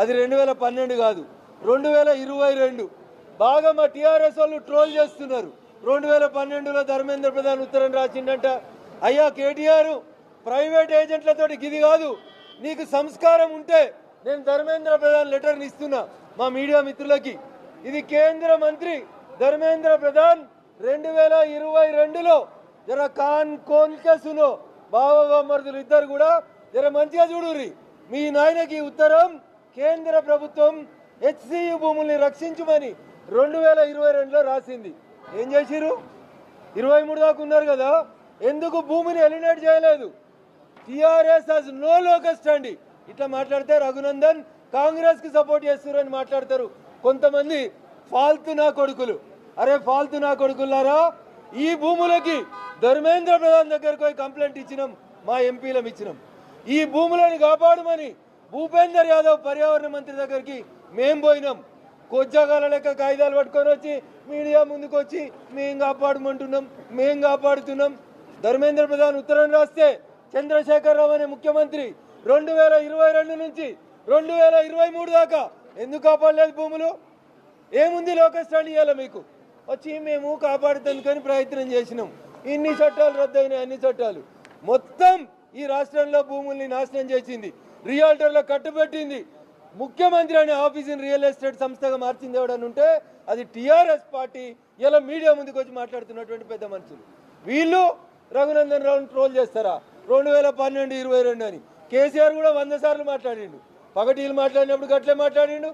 అది 2012 కాదు, 2022. బాగా మా టీఆర్ఎస్ వాళ్ళు ట్రోల్ చేస్తున్నారు. 2012లో ధర్మేంద్ర ప్రధాన్ ఉత్తరం రాసిండంట, అయ్యా కేటీఆర్, ప్రైవేట్ ఏజెంట్లతో గిది కాదు, నీకు సంస్కారం ఉంటే నేను ధర్మేంద్ర ప్రధాన్ లెటర్ని ఇస్తున్నా మా మీడియా మిత్రులకి. ఇది కేంద్ర మంత్రి ధర్మేంద్ర ప్రధాన్ 2022లో జర కోన్ కే సునో, బావమరుదులు ఇద్దరు కూడా జర మంచిగా చూడుర్రి. మీ నాయనకి ఉత్తరం కేంద్ర ప్రభుత్వం హెచ్సియు భూముల్ని రక్షించమని 2022లో రాసింది. ఏం చేసిరు? 23 దాకా ఉన్నారు కదా, ఎందుకు భూమిని ఎలిమినేట్ చేయలేదు? TRS has no local stand. ఇట్లా మాట్లాడితే రఘునందన్ కాంగ్రెస్ కి సపోర్ట్ చేస్తున్నారని మాట్లాడతారు కొంతమంది ఫాల్తు నా కొడుకులు. అరే ఫాల్తు నా కొడుకులారా, ఈ భూములకి ధర్మేంద్ర ప్రధాన్ దగ్గరకు పోయి కంప్లైంట్ ఇచ్చినాం, మా ఎంపీలం ఇచ్చినాం. ఈ భూములను కాపాడమని భూపేందర్ యాదవ్ పర్యావరణ మంత్రి దగ్గరికి మేం పోయినాం. కొజ్జాగాల లెక్క కాగితాలు పట్టుకొని వచ్చి మీడియా ముందుకు వచ్చి మేం కాపాడమంటున్నాం, మేం కాపాడుతున్నాం. ధర్మేంద్ర ప్రధాన్ ఉత్తరం రాస్తే చంద్రశేఖరరావు అనే ముఖ్యమంత్రి 2022 నుంచి 2023 దాకా ఎందుకు కాపాడలేదు భూములు? ఏముంది లోకల్ స్టాండ్ ఇవ్వాలి మీకు? వచ్చి మేము కాపాడుతానికి ప్రయత్నం చేసినాం. ఇన్ని చట్టాలు రద్దయినాయి, అన్ని చట్టాలు మొత్తం ఈ రాష్ట్రంలో భూముల్ని నాశనం చేసింది, రియాల్టర్లో కట్టుబెట్టింది. ముఖ్యమంత్రి అనే ఆఫీసుని రియల్ ఎస్టేట్ సంస్థగా మార్చింది ఎవడని ఉంటే అది టీఆర్ఎస్ పార్టీ. ఇలా మీడియా ముందుకు వచ్చి మాట్లాడుతున్నటువంటి పెద్ద మనుషులు వీళ్ళు రఘునందన్ రావుని ట్రోల్ చేస్తారా? 2012, 22 అని కేసీఆర్ కూడా 100 సార్లు మాట్లాడిండు. పగటీలు మాట్లాడినప్పుడు గట్లే మాట్లాడిండు,